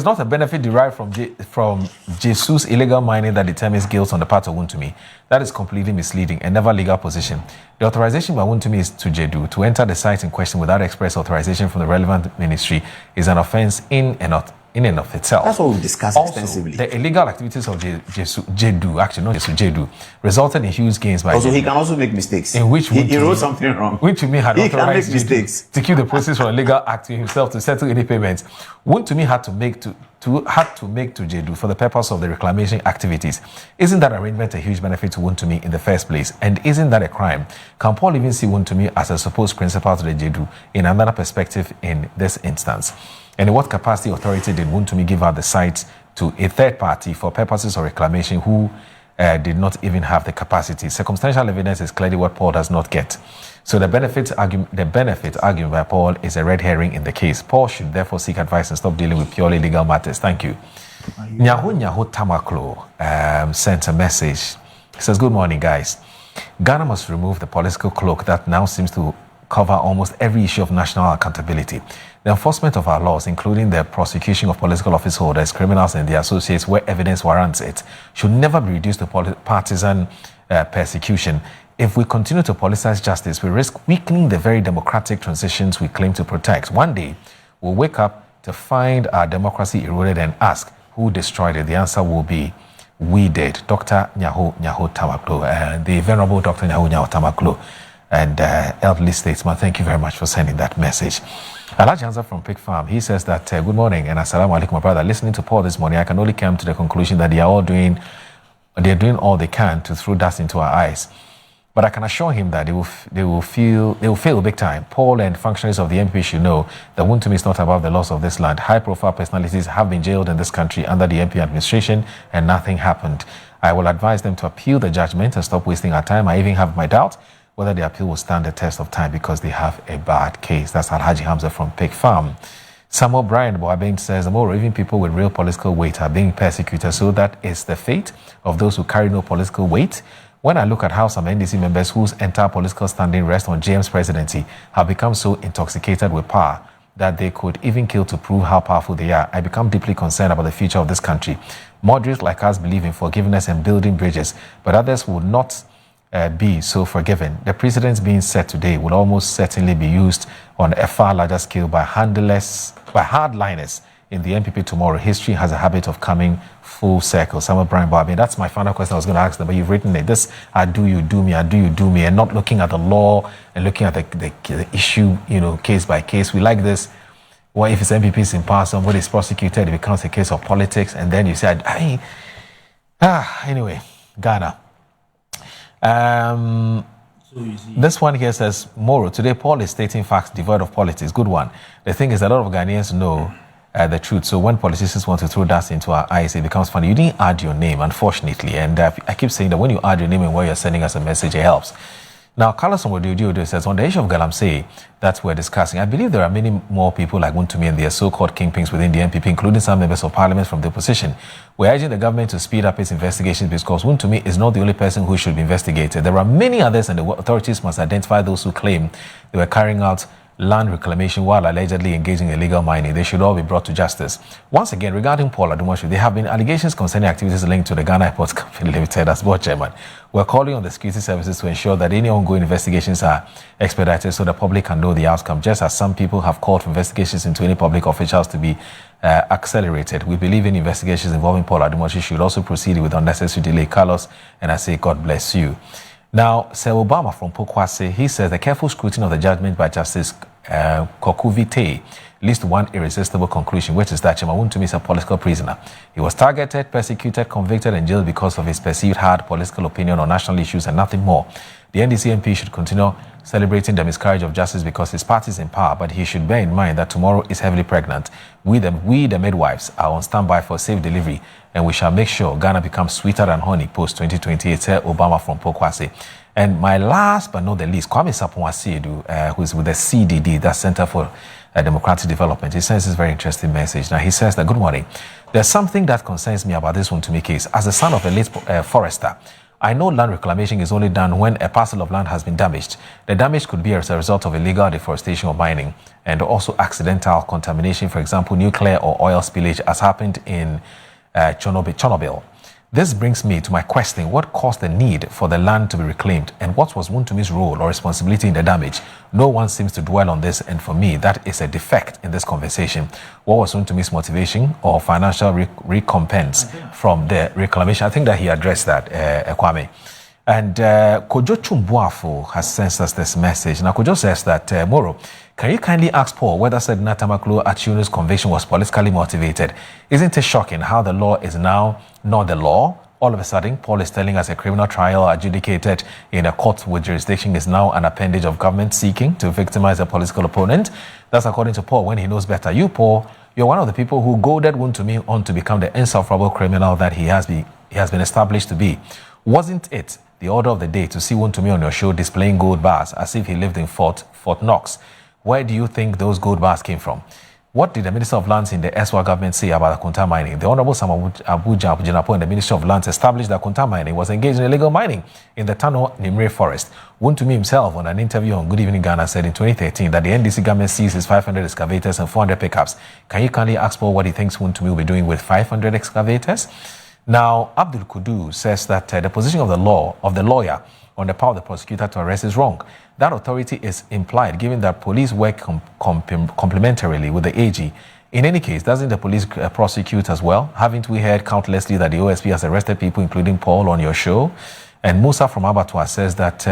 not a benefit derived from Jesus' illegal mining that determines guilt on the part of Wontumi. That is completely misleading and never legal position. The authorization by Wontumi is to Jedu to enter the site in question without express authorization from the relevant ministry is an offense in and of itself. That's what we discussed extensively. The illegal activities of Jedu, actually not Jedu, resulted in huge gains by Also, Jedu, he can also make mistakes. in which he wrote something wrong. Wontumi had He can authorized make mistakes. Jedu to keep the proceeds from a legal act to himself to settle any payments. Wontumi had to make to Jedu for the purpose of the reclamation activities. Isn't that arrangement a huge benefit to Wontumi in the first place? And isn't that a crime? Can Paul even see Wontumi as a supposed principal to the Jedu in another perspective in this instance? And in what capacity authority did Wontumi give out the site to a third party for purposes of reclamation who did not even have the capacity? Circumstantial evidence is clearly what Paul does not get. So the benefit argued by Paul is a red herring in the case. Paul should therefore seek advice and stop dealing with purely legal matters. Thank you. Nyaho Tamaklo sent a message. He says, good morning, guys. Ghana must remove the political cloak that now seems to cover almost every issue of national accountability. The enforcement of our laws, including the prosecution of political office holders, criminals and their associates where evidence warrants it, should never be reduced to partisan persecution. If we continue to politicize justice, we risk weakening the very democratic transitions we claim to protect. One day, we'll wake up to find our democracy eroded and ask, who destroyed it? The answer will be, we did. Dr. Nyaho Tamaklo, the Venerable Dr. Nyaho Tamaklo, and elderly statesman, thank you very much for sending that message. Alhaji Hansa from Pig Farm, he says that, good morning, and assalamu alaikum, my brother. Listening to Paul this morning, I can only come to the conclusion that they're doing all they can to throw dust into our eyes. But I can assure him that they will fail big time. Paul and functionaries of the MP should know that Wontumi is not above the laws of this land. High-profile personalities have been jailed in this country under the MP administration, and nothing happened. I will advise them to appeal the judgment and stop wasting our time. I even have my doubt whether the appeal will stand the test of time because they have a bad case. That's Alhaji Hamza from Pig Farm. Samuel Brian Boabeng says, Moro, even people with real political weight are being persecuted, so that is the fate of those who carry no political weight. When I look at how some NDC members whose entire political standing rests on JM's presidency have become so intoxicated with power that they could even kill to prove how powerful they are, I become deeply concerned about the future of this country. Moderates like us believe in forgiveness and building bridges, but others will not be so forgiven. The precedents being set today will almost certainly be used on a far larger scale by hardliners in the MPP tomorrow. History has a habit of coming full circle. Samuel Brian Barbie, that's my final question I was going to ask them, but you've written it. This, do you do me, and not looking at the law and looking at the issue, case by case. We like this. Well, if it's MPPs in power, somebody is prosecuted, it becomes a case of politics, and then you say, anyway, Ghana. This one here says, Moro, today Paul is stating facts devoid of politics. Good one. The thing is, a lot of Ghanaians know the truth. So when politicians want to throw dust into our eyes, it becomes funny. You didn't add your name, unfortunately. And I keep saying that when you add your name and where you're sending us a message, it helps. Now, Carlos Omodio says, on the issue of Galamsey that we're discussing, I believe there are many more people like Wontumi and their so-called kingpins within the MPP, including some members of parliament from the opposition. We're urging the government to speed up its investigations because Wontumi is not the only person who should be investigated. There are many others, and the authorities must identify those who claim they were carrying out land reclamation while allegedly engaging in illegal mining. They should all be brought to justice. Once again, regarding Paul Adom-Otchere, there have been allegations concerning activities linked to the Ghana Airports Company Limited as board chairman. We're calling on the security services to ensure that any ongoing investigations are expedited so the public can know the outcome, just as some people have called for investigations into any public officials to be accelerated. We believe in investigations involving Paul Adom-Otchere should also proceed with unnecessary delay. Carlos, and I say God bless you. Now, Sir Obama from Pokwase, he says the careful scrutiny of the judgment by Justice Kokuvite leads to one irresistible conclusion, which is that Wontumi is a political prisoner. He was targeted, persecuted, convicted, and jailed because of his perceived hard political opinion on national issues and nothing more. The NDC MP should continue celebrating the miscarriage of justice because his party is in power, but he should bear in mind that tomorrow is heavily pregnant. We, the midwives, are on standby for safe delivery, and we shall make sure Ghana becomes sweeter than honey post-2028, said Obama from Pokwase. And my last but not the least, Kwame Sapon-Asiedu, who is with the CDD, that's Center for Democratic Development, he sends this very interesting message. Now, he says that, good morning. There's something that concerns me about this Wontumi case. As the son of a late forester, I know land reclamation is only done when a parcel of land has been damaged. The damage could be as a result of illegal deforestation or mining, and also accidental contamination, for example, nuclear or oil spillage, as happened in Chernobyl. This brings me to my question: what caused the need for the land to be reclaimed, and what was Wontumi's role or responsibility in the damage? No one seems to dwell on this, and for me, that is a defect in this conversation. What was Wontumi's motivation or financial recompense from the reclamation? I think that he addressed that, Kwame. And Kojo Chumbuafo has sent us this message. Now, Kojo says that, Moro, can you kindly ask Paul whether said Natamaklo Achiunu's conviction was politically motivated? Isn't it shocking how the law is now not the law? All of a sudden, Paul is telling us a criminal trial adjudicated in a court with jurisdiction is now an appendage of government seeking to victimize a political opponent. That's according to Paul when he knows better. You, Paul, you're one of the people who goaded Wontumi on to become the insufferable criminal that he has been established to be. Wasn't it the order of the day to see Wontumi on your show displaying gold bars as if he lived in Fort Knox? Where do you think those gold bars came from? What did the Minister of Lands in the SWA government say about the Kunta mining? The Honorable Sam Abuja Abujinapo and the Ministry of Lands established that Kunta mining was engaged in illegal mining in the Tano Nimre forest. Wontumi himself, on an interview on Good Evening Ghana, said in 2013 that the NDC government seized his 500 excavators and 400 pickups. Can you kindly ask Paul what he thinks Wontumi will be doing with 500 excavators? Now, Abdul Kudu says that the position of the lawyer on the power of the prosecutor to arrest is wrong. That authority is implied given that police work complementarily with the AG. In any case, doesn't the police prosecute as well? Haven't we heard countlessly that the OSP has arrested people, including Paul, on your show? And Musa from Abattoir says that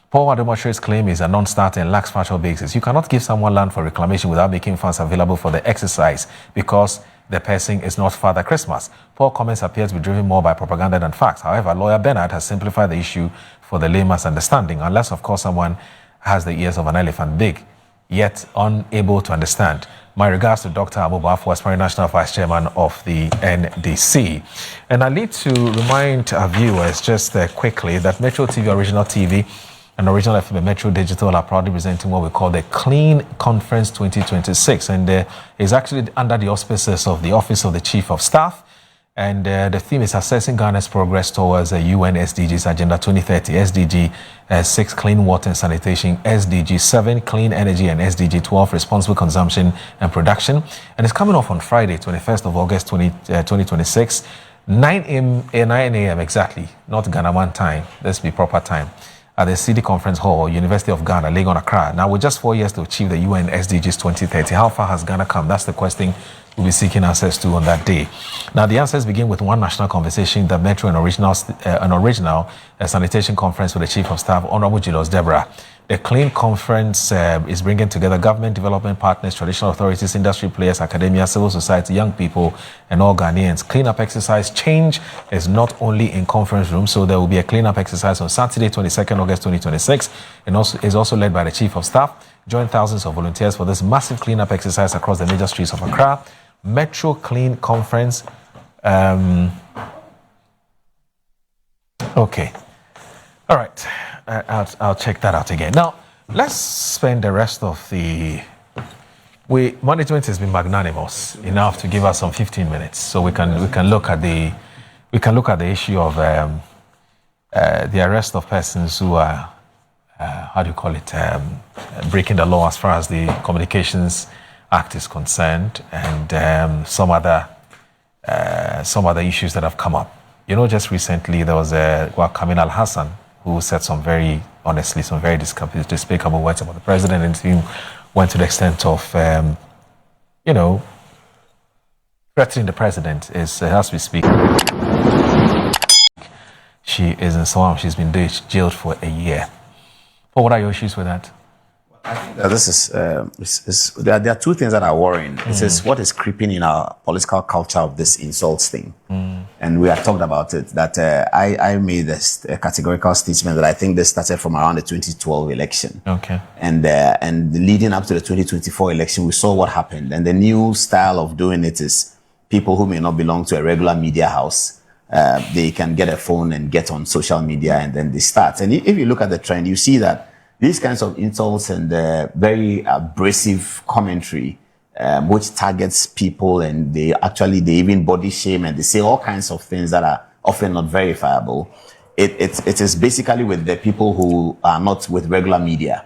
Paul Adom-Otchere's claim is a non-starter and lacks factual basis. You cannot give someone land for reclamation without making funds available for the exercise because the person is not Father Christmas. Paul comments appear to be driven more by propaganda than facts. However, lawyer Bernard has simplified the issue for the layman's understanding, unless, of course, someone has the ears of an elephant big, yet unable to understand. My regards to Dr. Amubafu, Aspiring National Vice Chairman of the NDC. And I need to remind our viewers just quickly that Metro TV, Original TV, and Original FM Metro Digital are proudly presenting what we call the Clean Conference 2026. And it's actually under the auspices of the Office of the Chief of Staff. And the theme is assessing Ghana's progress towards the UN SDGs Agenda 2030, SDG 6, Clean Water and Sanitation, SDG 7, Clean Energy, and SDG 12, Responsible Consumption and Production. And it's coming off on Friday, 21st of August 2026, 9 a.m. exactly, not Ghana time, let's be proper time, at the City Conference Hall, University of Ghana, Legon, Accra. Now, with just 4 years to achieve the UN SDGs 2030, how far has Ghana come? That's the question we'll be seeking answers to on that day. Now, the answers begin with one national conversation, the Metro and Original Sanitation Conference with the Chief of Staff, Honorable Julius Deborah. The Clean Conference is bringing together government, development partners, traditional authorities, industry players, academia, civil society, young people, and all Ghanaians. Cleanup exercise change is not only in conference rooms, so there will be a cleanup exercise on Saturday, 22nd August 2026, and is also led by the Chief of Staff. Join thousands of volunteers for this massive cleanup exercise across the major streets of Accra. Metro Clean Conference. Okay. All right. I'll check that out again. Now, let's spend the rest of the... Management has been magnanimous enough to give us some 15 minutes, so we can look at the issue of the arrest of persons who are breaking the law as far as the Communications Act is concerned, and some other issues that have come up. You know, just recently there was Kamil Al-Hassan, who said some very despicable words about the president, and he went to the extent of, threatening the president. As we speak, she is in Soham. She's been jailed for a year. But what are your issues with that? This is there are two things that are worrying. It is what is creeping in our political culture of this insults thing. And we have talked about it, that I made this categorical statement that I think this started from around the 2012 election. Okay. And leading up to the 2024 election, we saw what happened. And the new style of doing it is people who may not belong to a regular media house, they can get a phone and get on social media, and then they start. And if you look at the trend, you see that these kinds of insults and very abrasive commentary, which targets people, and they even body shame, and they say all kinds of things that are often not verifiable. It is basically with the people who are not with regular media.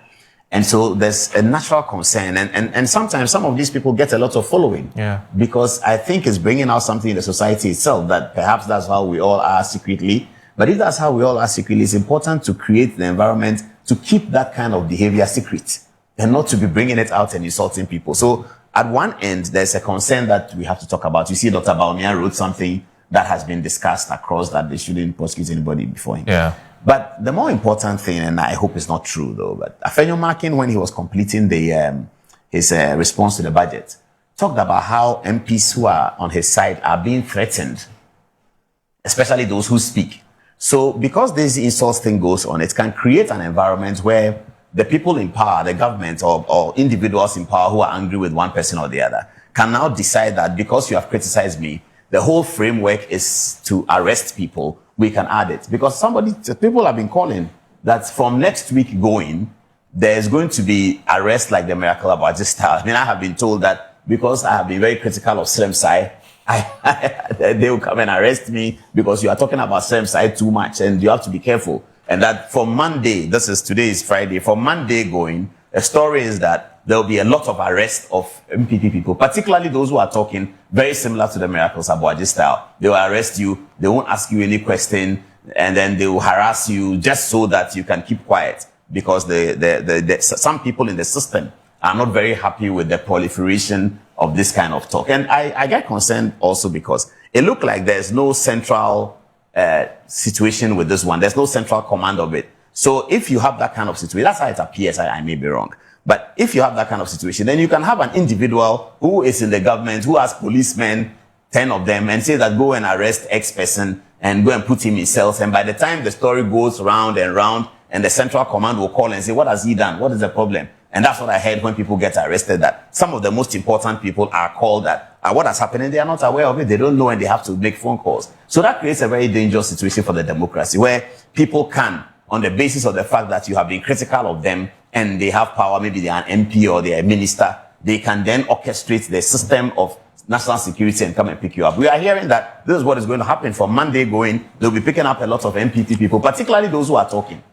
And so there's a natural concern, and sometimes some of these people get a lot of following. Yeah. Because I think it's bringing out something in the society itself, that perhaps that's how we all are secretly. But if that's how we all are secretly, it's important to create the environment to keep that kind of behavior secret, and not to be bringing it out and insulting people. So at one end, there's a concern that we have to talk about. You see, Dr. Baumia wrote something that has been discussed across, that they shouldn't prosecute anybody before him. Yeah. But the more important thing, and I hope it's not true though, but Afenyo Markin, when he was completing his response to the budget, talked about how MPs who are on his side are being threatened, especially those who speak. So because this insults thing goes on, it can create an environment where the people in power, the government, or individuals in power who are angry with one person or the other, can now decide that because you have criticized me, the whole framework is to arrest people. We can add it. Because people have been calling that from next week going, there's going to be arrest like the Miracle Abaji style. I mean, I have been told that because I have been very critical of Slemsai, they will come and arrest me because you are talking about Slemsai too much, and you have to be careful. And that from Monday, today is Friday, from Monday going, the story is that there will be a lot of arrest of MPP people, particularly those who are talking very similar to the Miracles Abaji style. They will arrest you, they won't ask you any question, and then they will harass you just so that you can keep quiet, because some people in the system are not very happy with the proliferation of this kind of talk. And I get concerned also because it looked like there's no central situation with this one. There's no central command of it. So if you have that kind of situation, that's how it appears. I may be wrong. But if you have that kind of situation, then you can have an individual who is in the government, who has policemen, 10 of them, and say that go and arrest X person and go and put him in cells. And by the time the story goes round and round, and the central command will call and say, what has he done? What is the problem? And that's what I heard when people get arrested, that some of the most important people are called that what has happened, and they are not aware of it. They don't know, and they have to make phone calls. So that creates a very dangerous situation for the democracy, where people can, on the basis of the fact that you have been critical of them and they have power, maybe they are an MP or they are a minister, they can then orchestrate the system of national security and come and pick you up. We are hearing that this is what is going to happen. From Monday going, they'll be picking up a lot of MPP people, particularly those who are talking.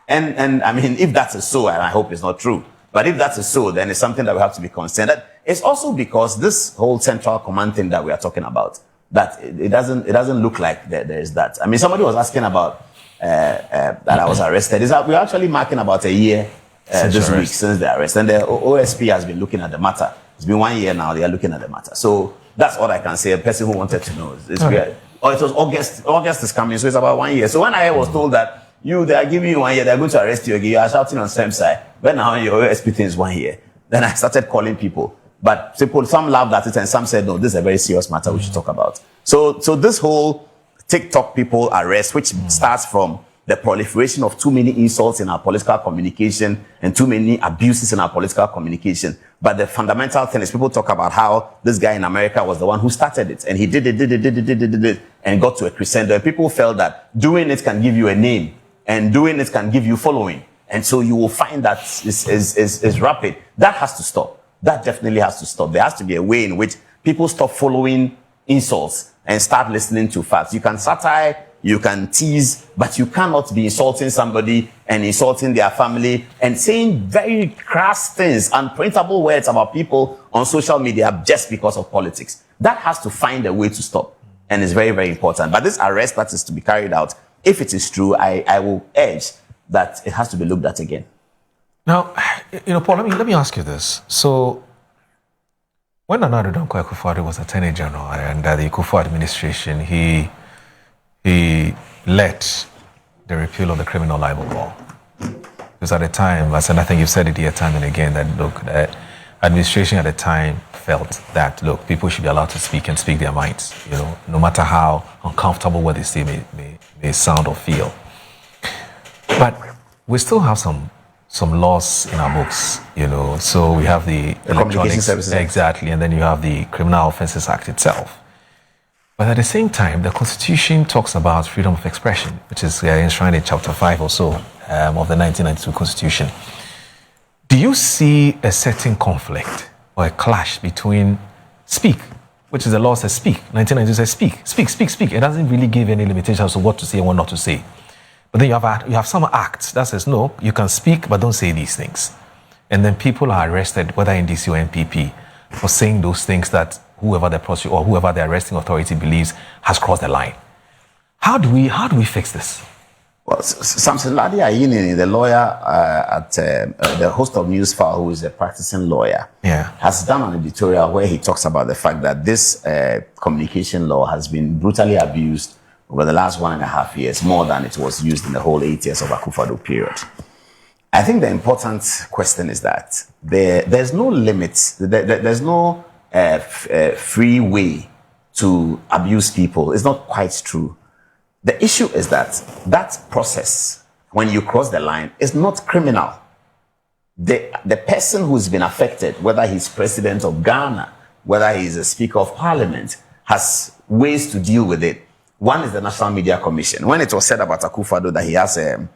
And I mean, if that is so, and I hope it's not true, but if that is so, then it's something that we have to be concerned. It's also because this whole central command thing that we are talking about, that it doesn't look like there is that. I mean, somebody was asking about that I was arrested. We're actually marking about a year this week since the arrest, and the OSP has been looking at the matter. It's been 1 year now. They are looking at the matter. So that's all I can say. A person who wanted to know is weird. Oh, it was August. August is coming, so it's about 1 year. So when I was told that they are giving you 1 year, they're going to arrest you again, you are shouting on same side. But now your OSP thing is 1 year. Then I started calling people. But some laughed at it and some said, no, this is a very serious matter we should talk about. So this whole TikTok people arrest, which starts from the proliferation of too many insults in our political communication and too many abuses in our political communication. But the fundamental thing is people talk about how this guy in America was the one who started it. And he did it, and got to a crescendo. And people felt that doing it can give you a name, and doing it can give you following. And so you will find that is rapid. That has to stop. That definitely has to stop. There has to be a way in which people stop following insults and start listening to facts. You can satire, you can tease, but you cannot be insulting somebody and insulting their family and saying very crass things, unprintable words about people on social media just because of politics. That has to find a way to stop. And it's very, very important. But this arrest that is to be carried out, if it is true, I will urge that it has to be looked at again. Now, Paul, let me ask you this. So, when Nana Addo Akufo-Addo was Attorney General and the Akufo administration, he led the repeal of the criminal libel law. Because at the time, and I think you've said it here time and again, that look, the administration at the time felt that, look, people should be allowed to speak and speak their minds, you know, no matter how uncomfortable what they say may sound or feel. But we still have some laws in our books, you know. So we have the Communication Services Act. Exactly, and then you have the Criminal Offences Act itself. But at the same time, the Constitution talks about freedom of expression, which is enshrined in Chapter 5 or so of the 1992 Constitution. Do you see a certain conflict or a clash between speak, which is the law says speak, 1992 says speak. It doesn't really give any limitations of what to say and what not to say. But then you have some acts that says, no, you can speak, but don't say these things. And then people are arrested, whether in DC or NPP, for saying those things that whoever the prosecutor or whoever the arresting authority believes has crossed the line. How do we fix this? Well, Samson Ladi Ayini, the lawyer at the host of Newsfile, who is a practicing lawyer, has done an editorial where he talks about the fact that this communication law has been brutally abused over the last 1.5 years, more than it was used in the whole 8 years of Akufo-Addo period. I think the important question is that there's no limit, there's no free way to abuse people. It's not quite true. The issue is that process, when you cross the line, is not criminal. The person who's been affected, whether he's president of Ghana, whether he's a speaker of parliament, has ways to deal with it. One is the National Media Commission. When it was said about Akufo-Addo that he has a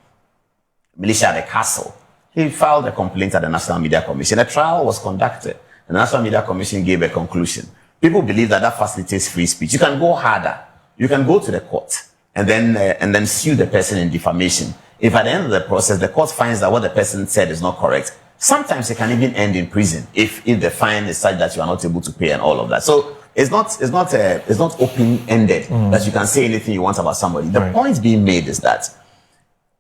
militia at the castle, he filed a complaint at the National Media Commission. A trial was conducted. The National Media Commission gave a conclusion. People believe that facilitates free speech. You can go harder. You can go to the court and then sue the person in defamation. If at the end of the process, the court finds that what the person said is not correct, sometimes it can even end in prison if the fine is such that you are not able to pay and all of that. So it's not open-ended that you can say anything you want about somebody. The point being made is that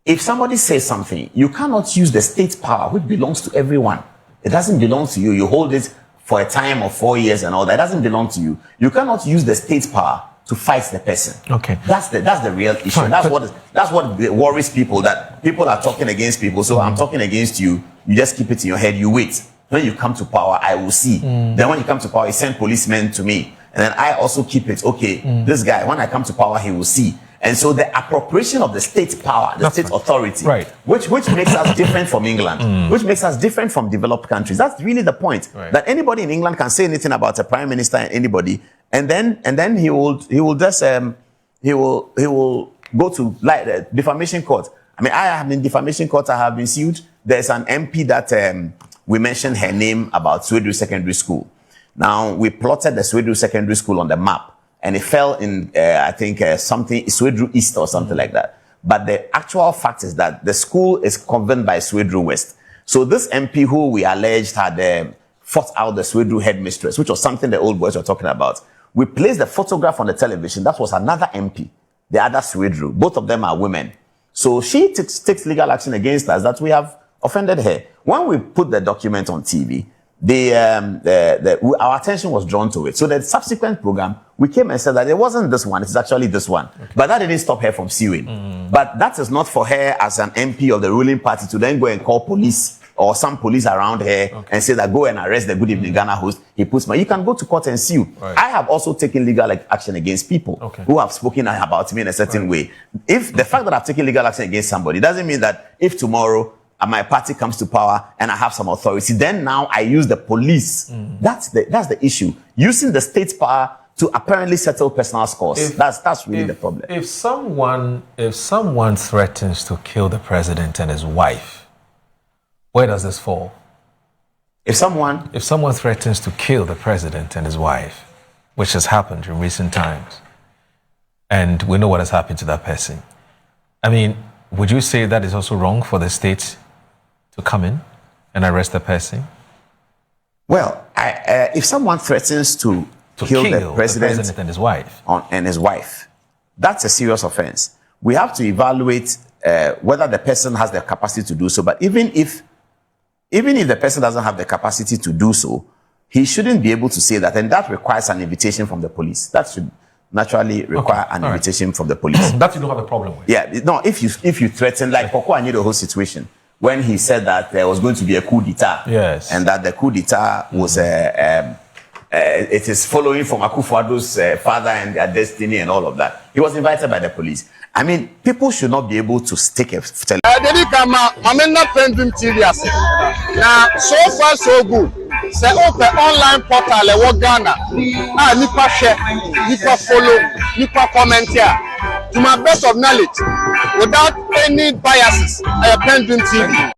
if somebody says something, you cannot use the state power, which belongs to everyone. It doesn't belong to you. You hold it for a time of 4 years and all that. It doesn't belong to you. You cannot use the state power to fight the person. Okay, that's the real issue. Fine, that's what worries people. That people are talking against people. So I'm talking against you. You just keep it in your head. You wait. When you come to power, I will see. Then when you come to power, you send policemen to me, and then I also keep it. Okay, this guy. When I come to power, he will see. And so the appropriation of the state power, the state authority, which makes us different from England, which makes us different from developed countries. That's really the point. That anybody in England can say anything about a prime minister and anybody, and then he will go to like the defamation court. I mean, I have been defamation court. I have been sued. There's an MP that we mentioned her name about Swedru Secondary School. Now we plotted the Swedru Secondary School on the map. And it fell in, I think, something, Swedru East or something like that. But the actual fact is that the school is governed by Swedru West. So this MP who we alleged had fought out the Swedru headmistress, which was something the old boys were talking about. We placed the photograph on the television. That was another MP, the other Swedru. Both of them are women. So she takes legal action against us that we have offended her. When we put the document on TV, our attention was drawn to it. So the subsequent program, we came and said that it wasn't this one, it's actually this one. Okay. But that didn't stop her from suing. But that is not for her as an MP of the ruling party to then go and call police or some police around her and say that go and arrest the Good Evening Ghana host. He puts my, you can go to court and sue. I have also taken legal action against people who have spoken about me in a certain way. If the fact that I've taken legal action against somebody doesn't mean that if tomorrow my party comes to power and I have some authority, then now I use the police. That's the issue. Using the state power to apparently settle personal scores. That's really the problem. If someone threatens to kill the president and his wife, where does this fall? If someone threatens to kill the president and his wife, which has happened in recent times, and we know what has happened to that person, I mean, would you say that is also wrong for the state to come in and arrest the person? Well, if someone threatens to kill the president and his wife, that's a serious offense. We have to evaluate whether the person has the capacity to do so. But even if the person doesn't have the capacity to do so, he shouldn't be able to say that, and that requires an invitation from the police. That should naturally require an invitation from the police. That you don't have a problem with. Yeah, no. If you threaten, like Koko Anyi, the whole situation. when he said that there was going to be a coup d'etat. Yes. And that the coup d'etat was it is following from Akufo-Addo's father and their destiny and all of that. He was invited by the police. I mean, people should not be able to stick a PENDREAM TV. Now, so far so good. Say open online portal e Ghana. Nipa share, nipa follow, nipa comment here. To my best of knowledge, without any biases, PENDREAM TV.